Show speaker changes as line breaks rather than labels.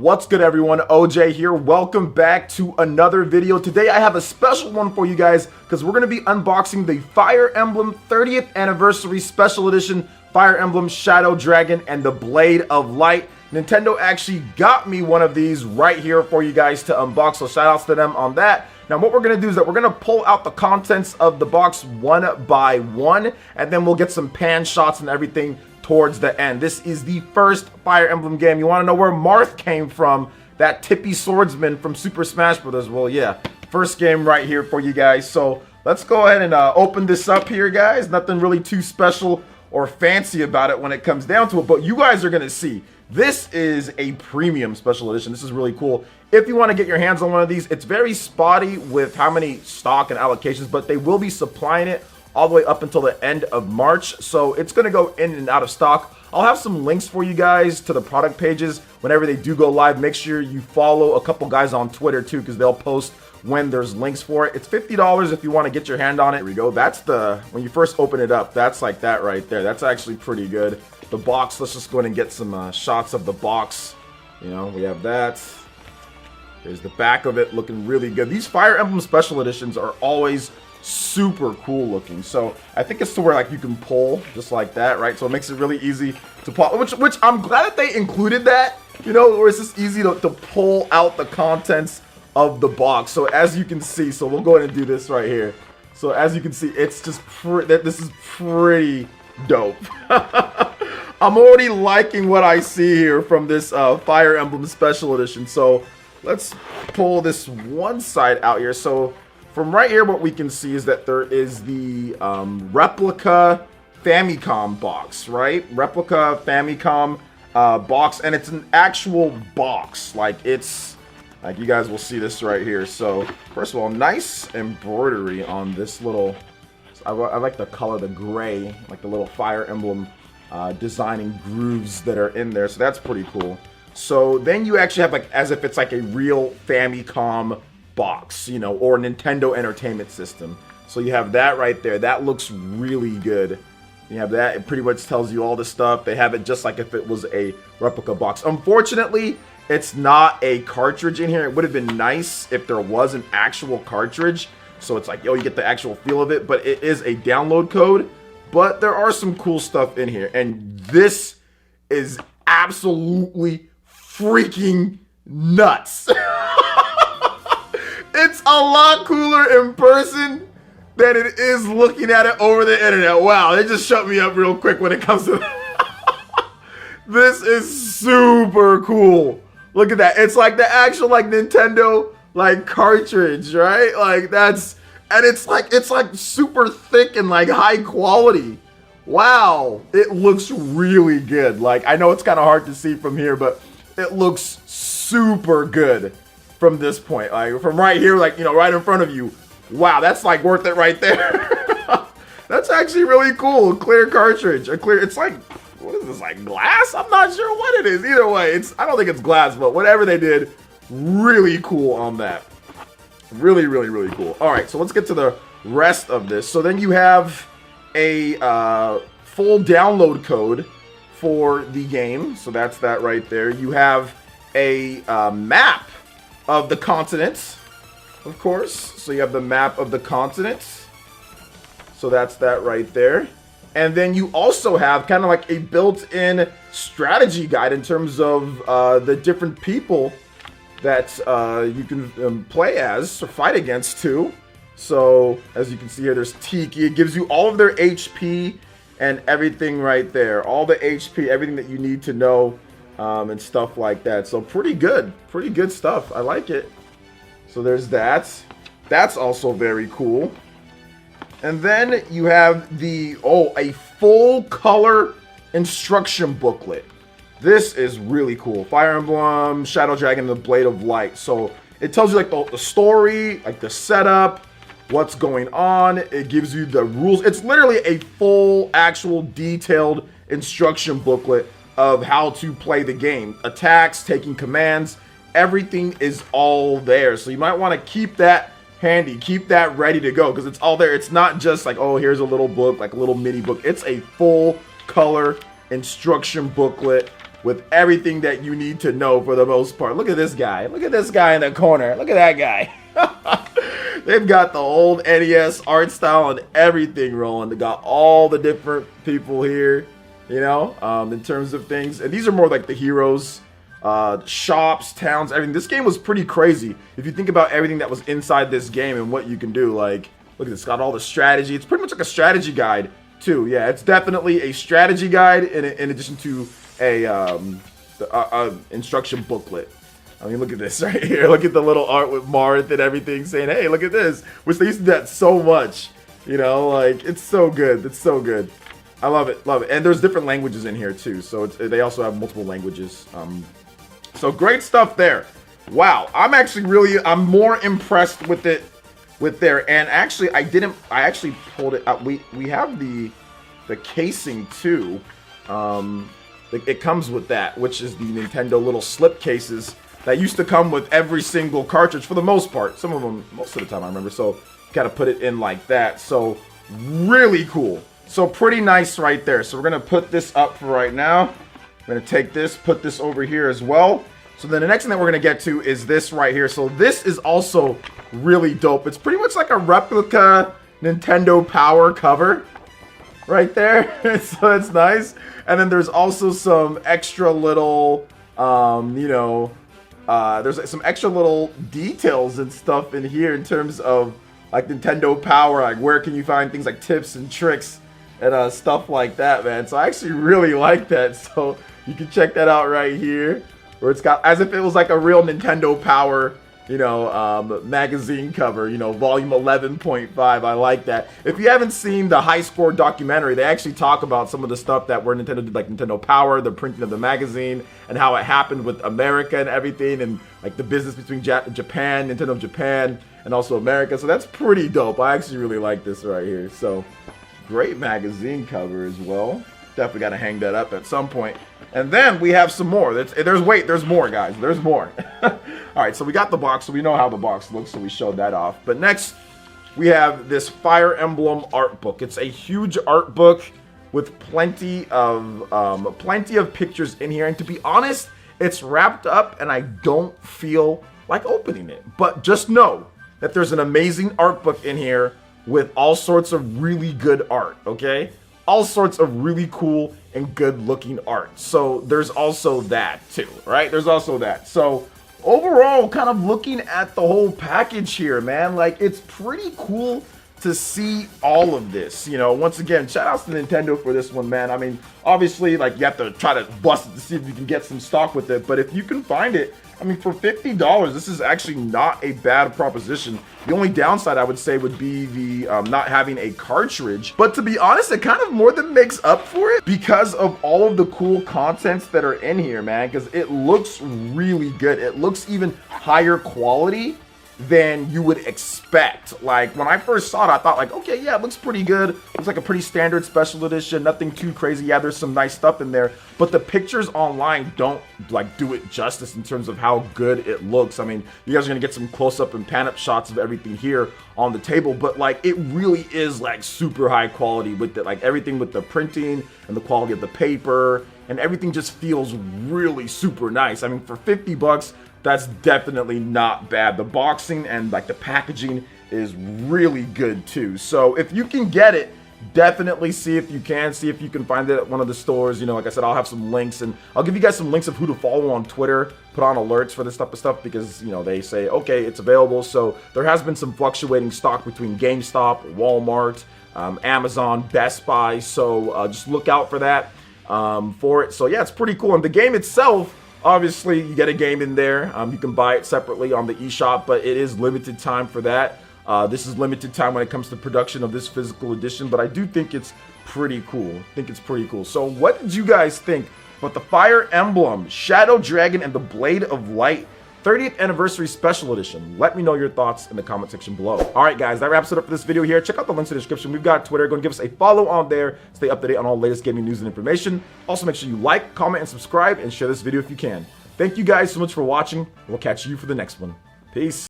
What's good, everyone? OJ here. Welcome back to another video. Today I have a special one for you guys because we're going to be unboxing the Fire Emblem 30th Anniversary Special Edition Fire Emblem Shadow Dragon and the Blade of Light. Nintendo actually got me one of these right here for you guys to unbox, so shout outs to them on that. Now what we're going to do is that we're going to pull out the contents of the box one by one, and then we'll get some pan shots and everything towards the end. This is the first Fire Emblem game. You want to know where Marth came from? That tippy swordsman from Super Smash Bros. Well, yeah, first game right here for you guys. So let's go ahead and open this up here, guys. Nothing really too special or fancy about it when it comes down to it, but you guys are going to see. This is a premium special edition. This is really cool. If you want to get your hands on one of these, it's very spotty with how many stock and allocations, but they will be supplying it all the way up until the end of March, so it's going to go in and out of stock. I'll have some links for you guys to the product pages whenever they do go live. Make sure you follow a couple guys on Twitter too, because they'll post when there's links for it. It's $50 if you want to get your hand on it. Here we go. That's the, when you first open it up, that's like that right there. That's actually pretty good. The box, let's just go ahead and get some shots of the box. You know, we have that. There's the back of it looking really good. These Fire Emblem Special Editions are always super cool looking. So I think it's to where like you can pull just like that, right? So it makes it really easy to pull, which I'm glad that they included that, you know, where it's just easy to pull out the contents of the box. So as you can see, so we'll go ahead and do this right here. So as you can see, it's just this is pretty dope. I'm already liking what I see here from this Fire Emblem Special Edition. So let's pull this one side out here. So from right here, what we can see is that there is the replica Famicom box, right? Replica Famicom box, and it's an actual box. Like, it's, like, you guys will see this right here. So, first of all, nice embroidery on this little, I like the color, the gray, like the little Fire Emblem designing grooves that are in there. So that's pretty cool. So then you actually have, like, as if it's like a real Famicom box, you know, or Nintendo Entertainment System. So you have that right there. That looks really good. You have that. It pretty much tells you all the stuff. They have it just like if it was a replica box. Unfortunately, it's not a cartridge in here. It would have been nice if there was an actual cartridge. So it's like, yo, you get the actual feel of it, but it is a download code. But there are some cool stuff in here. And this is absolutely freaking nuts. It's a lot cooler in person than it is looking at it over the internet. Wow, they just shut me up real quick when it comes to that. This is super cool. Look at that. It's like the actual like Nintendo like cartridge, right? Like that's, and it's like super thick and like high quality. Wow, it looks really good. Like, I know it's kind of hard to see from here, but it looks super good from this point, like from right here, like, you know, right in front of you. Wow, that's like worth it right there. That's actually really cool. Clear cartridge, a clear, it's like, what is this, like glass? I'm not sure what it is. Either way, it's, I don't think it's glass, but whatever they did, really cool on that. Really, really, really cool. All right, so let's get to the rest of this. So then you have a full download code for the game. So that's that right there. You have a map of the continents, of course. So you have the map of the continents. So that's that right there. And then you also have kind of like a built-in strategy guide in terms of the different people that you can play as or fight against too. So as you can see here, there's Tiki. It gives you all of their HP and everything right there. All the HP, everything that you need to know. And stuff like that. So pretty good stuff. I like it. So there's that. That's also very cool. And then you have the, a full color instruction booklet. This is really cool. Fire Emblem, Shadow Dragon, and the Blade of Light. So it tells you like the story, like the setup, what's going on. It gives you the rules. It's literally a full, actual, detailed instruction booklet of how to play the game. Attacks, taking commands, everything is all there. So you might want to keep that handy, keep that ready to go, because it's all there. It's not just like, oh, here's a little book, like a little mini book. It's a full color instruction booklet with everything that you need to know for the most part. Look at this guy. Look at this guy in the corner. Look at that guy. They've got the old NES art style and everything rolling. They got all the different people here, you know, in terms of things. And these are more like the heroes, shops, towns, everything. This game was pretty crazy if you think about everything that was inside this game and what you can do. Like, look at this, got all the strategy. It's pretty much like a strategy guide too. Yeah, it's definitely a strategy guide in addition to a instruction booklet. I mean, look at this right here. Look at the little art with Marth and everything saying, hey, look at this. Which they used to do that so much. You know, like, it's so good. It's so good. I love it. Love it. And there's different languages in here, too. So they also have multiple languages. So great stuff there. Wow. I'm more impressed with it there. And actually, I actually pulled it out. We have the casing, too. It comes with that, which is the Nintendo little slip cases that used to come with every single cartridge for the most part. Some of them, most of the time I remember. So, gotta put it in like that. So, really cool. So, pretty nice right there. So, we're gonna put this up for right now. We're gonna take this, put this over here as well. So, then the next thing that we're gonna get to is this right here. So, this is also really dope. It's pretty much like a replica Nintendo Power cover right there. So, it's nice. And then there's also some extra little, you know, there's some extra little details and stuff in here in terms of like Nintendo Power, like where can you find things like tips and tricks and stuff like that, man. So I actually really like that. So you can check that out right here, where it's got as if it was like a real Nintendo Power, you know, magazine cover, you know, volume 11.5. I like that. If you haven't seen the High Score documentary, they actually talk about some of the stuff that where Nintendo did, like Nintendo Power, the printing of the magazine, and how it happened with America and everything, and like the business between Japan, Nintendo Japan, and also America. So that's pretty dope. I actually really like this right here. So great magazine cover as well. Definitely got to hang that up at some point. And then we have some more. There's more, guys. There's more. All right, so we got the box, so we know how the box looks, so we showed that off. But next, we have this Fire Emblem art book. It's a huge art book with plenty of pictures in here. And to be honest, it's wrapped up, and I don't feel like opening it. But just know that there's an amazing art book in here with all sorts of really good art, okay? All sorts of really cool and good looking art. So there's also that too, right? There's also that. So overall, kind of looking at the whole package here, man, like it's pretty cool to see all of this. You know, once again, shout outs to Nintendo for this one, man. I mean, obviously, like you have to try to bust it to see if you can get some stock with it, but if you can find it, I mean, for $50, this is actually not a bad proposition. The only downside I would say would be the not having a cartridge. But to be honest, it kind of more than makes up for it because of all of the cool contents that are in here, man. Because it looks really good. It looks even higher quality than you would expect. Like when I first saw it, I thought like, okay, yeah, it looks pretty good. Looks like a pretty standard special edition, nothing too crazy. Yeah, there's some nice stuff in there, but the pictures online don't like do it justice in terms of how good it looks. I mean, you guys are gonna get some close-up and pan-up shots of everything here on the table, but like it really is like super high quality with it, like everything with the printing and the quality of the paper and everything just feels really super nice. I mean, for 50 bucks, that's definitely not bad. The boxing and like the packaging is really good too. So if you can get it, definitely see if you can find it at one of the stores. You know, like I said, I'll have some links and I'll give you guys some links of who to follow on Twitter, put on alerts for this type of stuff because, you know, they say, okay, it's available. So there has been some fluctuating stock between GameStop, Walmart, Amazon, Best Buy. So just look out for that for it. So yeah, it's pretty cool. And the game itself, obviously, you get a game in there. You can buy it separately on the eShop, but it is limited time for that. This is limited time when it comes to production of this physical edition, but I do think it's pretty cool. So what did you guys think about the Fire Emblem Shadow Dragon and the Blade of Light 30th Anniversary Special Edition? Let me know your thoughts in the comment section below. All right, guys, that wraps it up for this video here. Check out the links in the description. We've got Twitter. Go and give us a follow on there. Stay up to date on all the latest gaming news and information. Also, make sure you like, comment, and subscribe, and share this video if you can. Thank you guys so much for watching. We'll catch you for the next one. Peace.